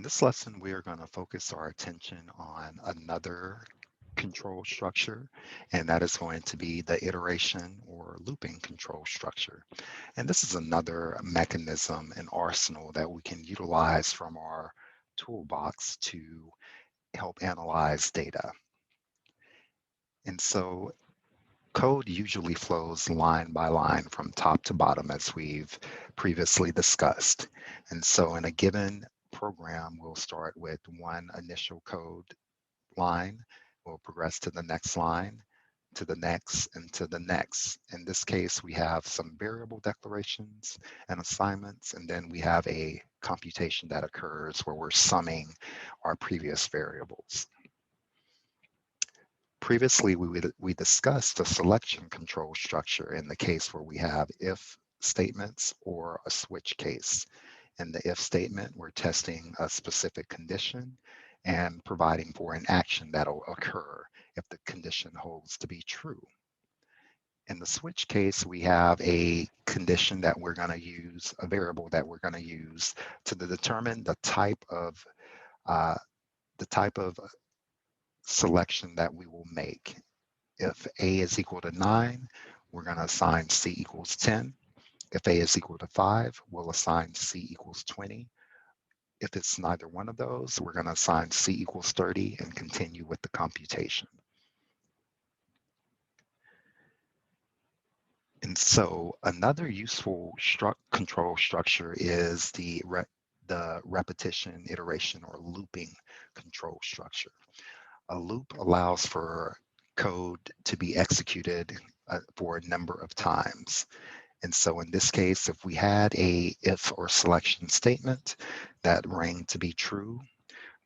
this lesson, we are going to focus our attention on another control structure, and that is going to be the iteration or looping control structure. And this is another mechanism and arsenal that we can utilize from our toolbox to help analyze data. And so code usually flows line by line from top to bottom, as we've previously discussed. And so in a given program, we'll start with one initial code line, we'll progress to the next line, to the next, and to the next. In this case, we have some variable declarations and assignments, and then we have a computation that occurs where we're summing our previous variables. Previously, we discussed a selection control structure in the case where we have if statements or a switch case. In the if statement, we're testing a specific condition and providing for an action that'll occur if the condition holds to be true. In the switch case, we have a condition that we're going to use, a variable that we're going to use to determine uh, the type of selection that we will make. If A is equal to 9, we're going to assign C equals 10. If A is equal to 5, we'll assign C equals 20. If it's neither one of those, we're going to assign C equals 30 and continue with the computation. And so another useful control structure is the repetition, iteration, or looping control structure. A loop allows for code to be executed for a number of times. And so in this case, if we had a if or selection statement that rang to be true,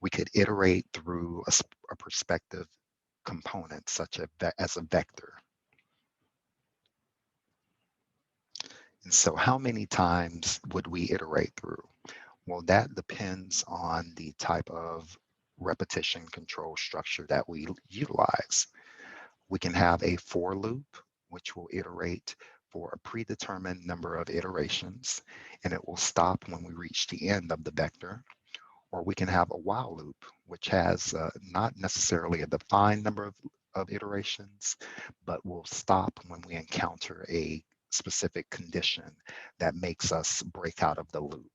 we could iterate through a perspective component such as a vector. And so how many times would we iterate through? Well, that depends on the type of repetition control structure that we utilize. We can have a for loop, which will iterate for a predetermined number of iterations, and it will stop when we reach the end of the vector. Or we can have a while loop, which has not necessarily a defined number of iterations, but will stop when we encounter a specific condition that makes us break out of the loop.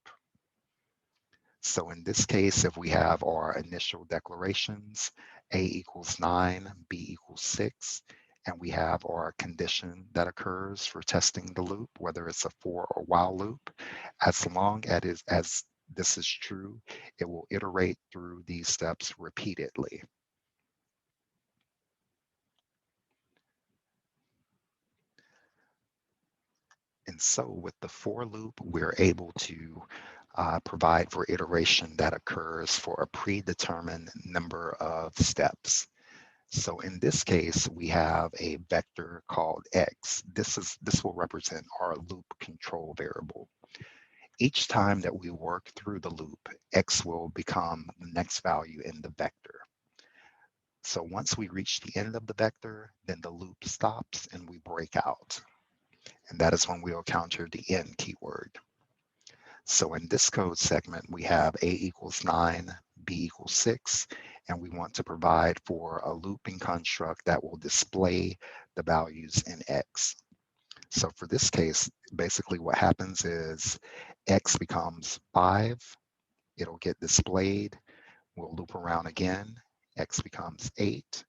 So in this case, if we have our initial declarations, A equals 9, B equals 6, and we have our condition that occurs for testing the loop, whether it's a for or while loop, as long as this is true, it will iterate through these steps repeatedly. And so with the for loop, we're able to provide for iteration that occurs for a predetermined number of steps. So in this case, we have a vector called x. This will represent our loop control variable. Each time that we work through the loop, x will become the next value in the vector. So once we reach the end of the vector, then the loop stops and we break out. And that is when we'll encounter the end keyword. So in this code segment, we have A equals 9, B equals 6, and we want to provide for a looping construct that will display the values in X. So for this case, basically what happens is X becomes 5, it'll get displayed, we'll loop around again, X becomes 8,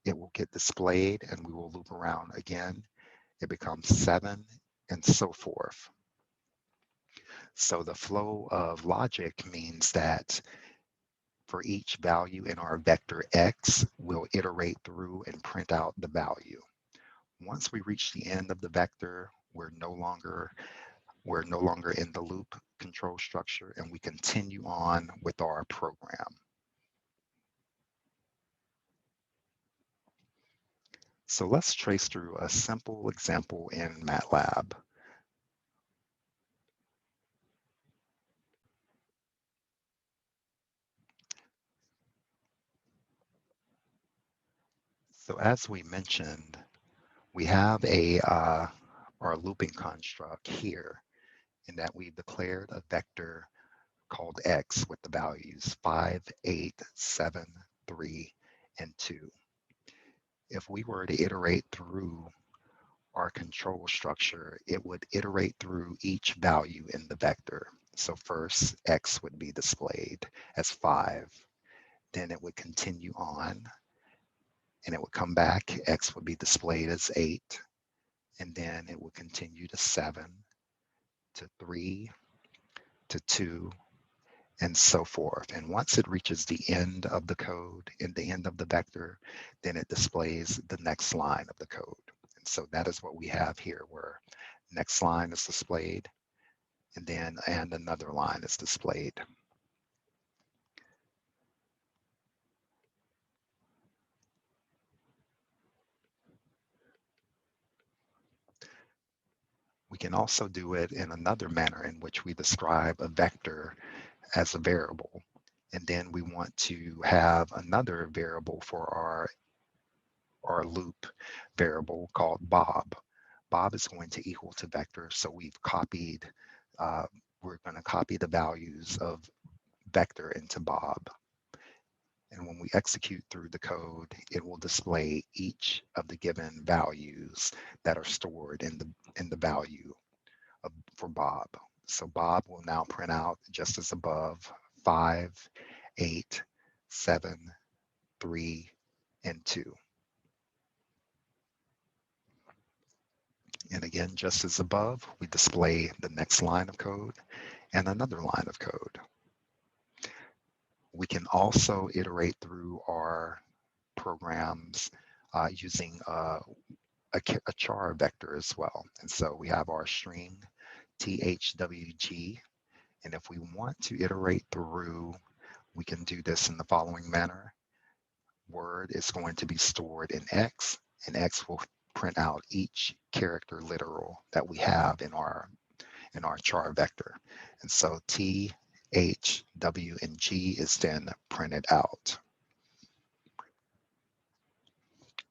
it will get displayed and we will loop around again, it becomes 7, and so forth. So the flow of logic means that for each value in our vector x, we'll iterate through and print out the value. Once we reach the end of the vector, we're no longer in the loop control structure and we continue on with our program. So let's trace through a simple example in Matlab. So as we mentioned, we have our looping construct here in that we've declared a vector called X with the values 5, 8, 7, 3, and 2. If we were to iterate through our control structure, it would iterate through each value in the vector. So first, X would be displayed as 5. Then it would continue on, and it would come back. X would be displayed as 8, and then it would continue to 7, to 3, to 2, and so forth. And once it reaches the end of the code, in the end of the vector, then it displays the next line of the code. And so that is what we have here, where next line is displayed, and another line is displayed. We can also do it in another manner in which we describe a vector as a variable. And then we want to have another variable for our loop variable called Bob. Bob is going to equal to vector, so we're going to copy the values of vector into Bob. And when we execute through the code, it will display each of the given values that are stored in the value for Bob. So Bob will now print out just as above 5, 8, 7, 3, and 2. And again, just as above, we display the next line of code and another line of code. We can also iterate through our programs using a char vector as well. And so we have our string thwg, and if we want to iterate through, we can do this in the following manner. Word is going to be stored in X, and X will print out each character literal that we have in our char vector. And so T, H, W, and G is then printed out.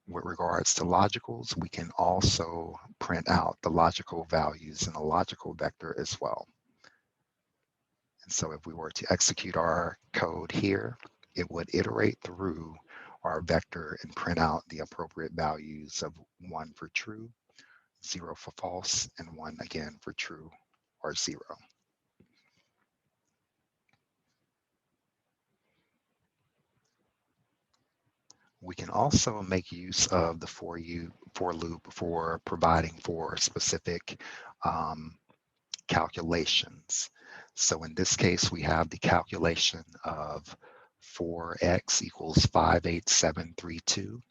With regards to logicals, we can also print out the logical values in a logical vector as well. And so if we were to execute our code here, it would iterate through our vector and print out the appropriate values of 1 for true, 0 for false, and 1 again for true or 0. We can also make use of the for loop for providing for specific calculations. So in this case, we have the calculation of 4x equals 58732,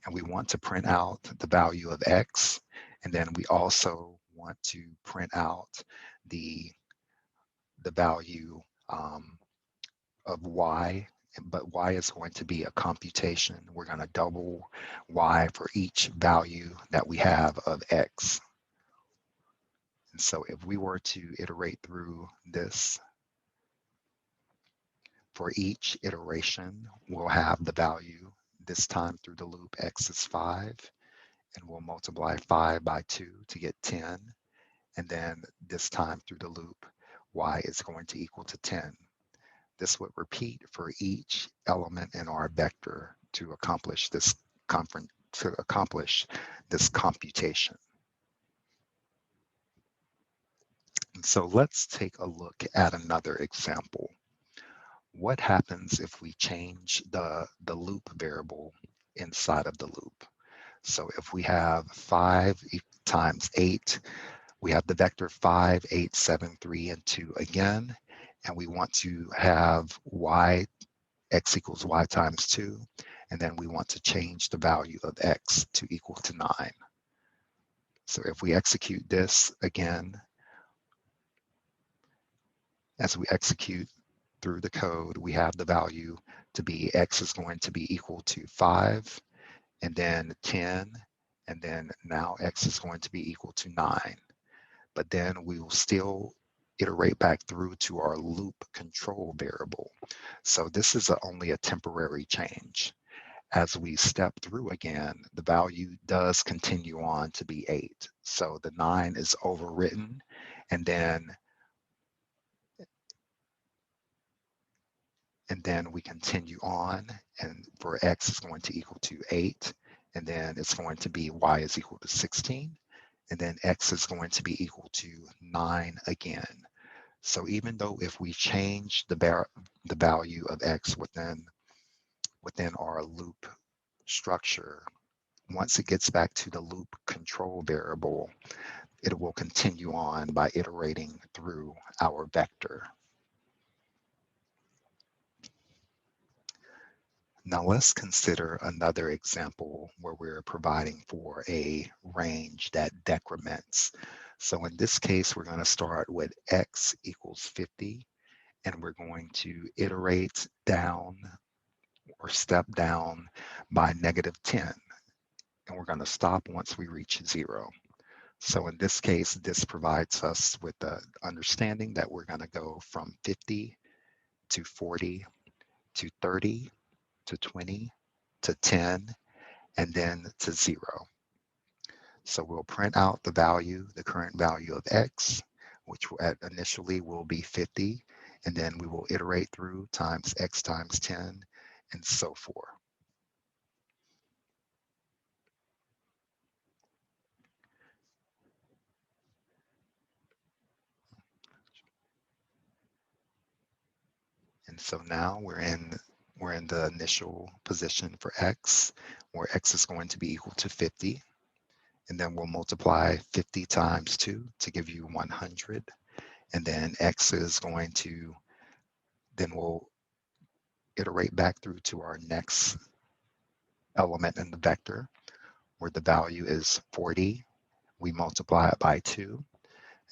and we want to print out the value of x, and then we also want to print out the value of y, but y is going to be a computation. We're going to double y for each value that we have of x. And so if we were to iterate through this, for each iteration, we'll have the value this time through the loop, x is 5, and we'll multiply 5 by 2 to get 10. And then this time through the loop, y is going to equal to 10. This would repeat for each element in our vector to accomplish this computation. And so let's take a look at another example. What happens if we change the loop variable inside of the loop? So if we have 5 times 8, we have the vector 5, 8, 7, 3, and 2 again, and we want to have x equals y times 2, and then we want to change the value of x to equal to 9. So if we execute this again, as we execute through the code, we have the value to be x is going to be equal to 5, and then 10, and then now x is going to be equal to 9. But then we will still iterate back through to our loop control variable. So this is only a temporary change. As we step through again, the value does continue on to be 8. So the 9 is overwritten, and then and then we continue on, and for x is going to equal to 8, and then it's going to be y is equal to 16, and then x is going to be equal to 9 again. So even though if we change the value of x within our loop structure, once it gets back to the loop control variable, it will continue on by iterating through our vector. Now let's consider another example where we're providing for a range that decrements. So in this case, we're going to start with x equals 50, and we're going to iterate down or step down by -10. And we're going to stop once we reach 0. So in this case, this provides us with the understanding that we're going to go from 50 to 40 to 30 to 20 to 10, and then to 0. So we'll print out the value, the current value of x, which initially will be 50, and then we will iterate through times x times 10, and so forth. And so now we're in the initial position for x, where x is going to be equal to 50. And then we'll multiply 50 times 2 to give you 100. And then x is going to, then we'll iterate back through to our next element in the vector, where the value is 40. We multiply it by 2,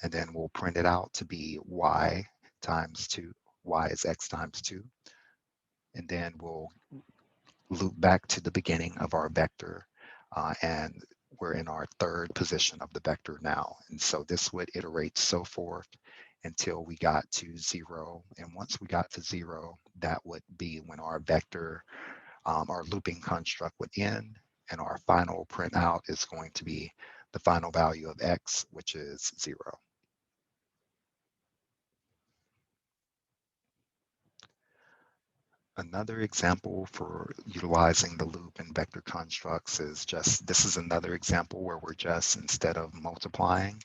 and then we'll print it out to be y times 2. Y is x times 2. And then we'll loop back to the beginning of our vector, and we're in our third position of the vector now. And so this would iterate so forth until we got to 0. And once we got to 0, that would be when our vector, our looping construct would end, and our final printout is going to be the final value of x, which is 0. Another example for utilizing the loop in vector constructs is just, this is another example where we're just, instead of multiplying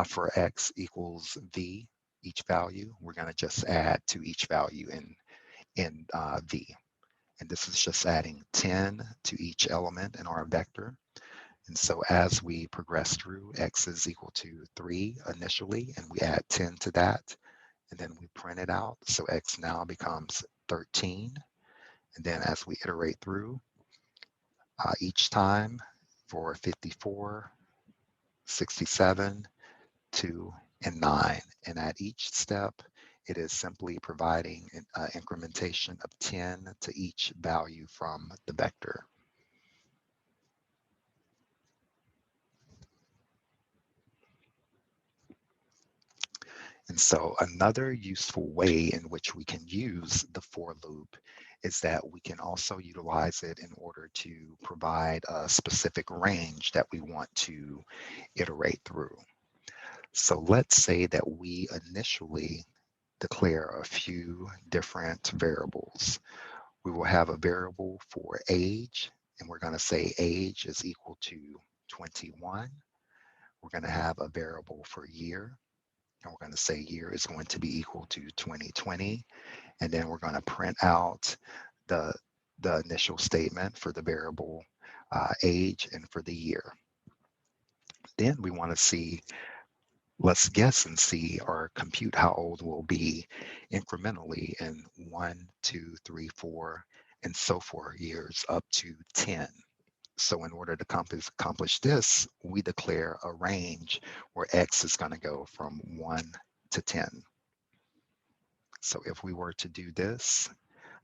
for x equals v, each value, we're going to just add to each value in v. And this is just adding 10 to each element in our vector. And so as we progress through, x is equal to 3 initially, and we add 10 to that, and then we print it out. So x now becomes 13. And then as we iterate through, each time for 54, 67, 2, and 9. And at each step, it is simply providing an incrementation of 10 to each value from the vector. And so another useful way in which we can use the for loop is that we can also utilize it in order to provide a specific range that we want to iterate through. So let's say that we initially declare a few different variables. We will have a variable for age, and we're going to say age is equal to 21. We're going to have a variable for year, and we're going to say year is going to be equal to 2020. And then we're going to print out the, the initial statement for the variable age and for the year. Then we want to see, let's guess and see or compute how old we'll be incrementally in 1, 2, 3, 4, and so forth years up to 10. So in order to accomplish this, we declare a range where x is going to go from 1 to 10. So if we were to do this,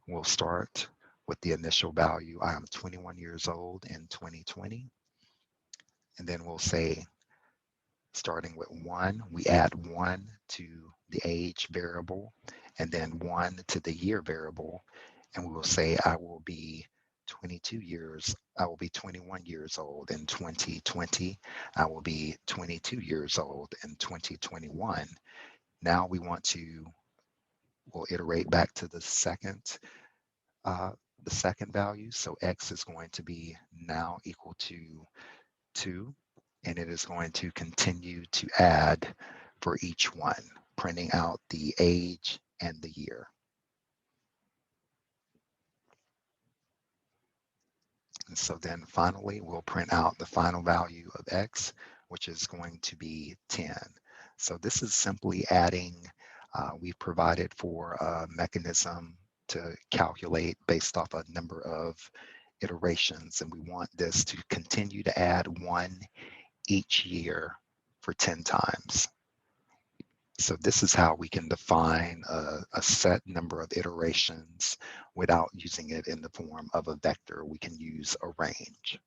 we'll start with the initial value. I am 21 years old in 2020. And then we'll say, starting with 1, we add 1 to the age variable, and then 1 to the year variable. And we will say, I will be 21 years old in 2020. I will be 22 years old in 2021. Now we want to we'll iterate back to uh, the second value. So x is going to be now equal to 2, and it is going to continue to add for each one, printing out the age and the year. And so then finally, we'll print out the final value of x, which is going to be 10. So this is simply adding, we've provided for a mechanism to calculate based off a number of iterations, and we want this to continue to add 1 each year for 10 times. So this is how we can define a set number of iterations without using it in the form of a vector. We can use a range.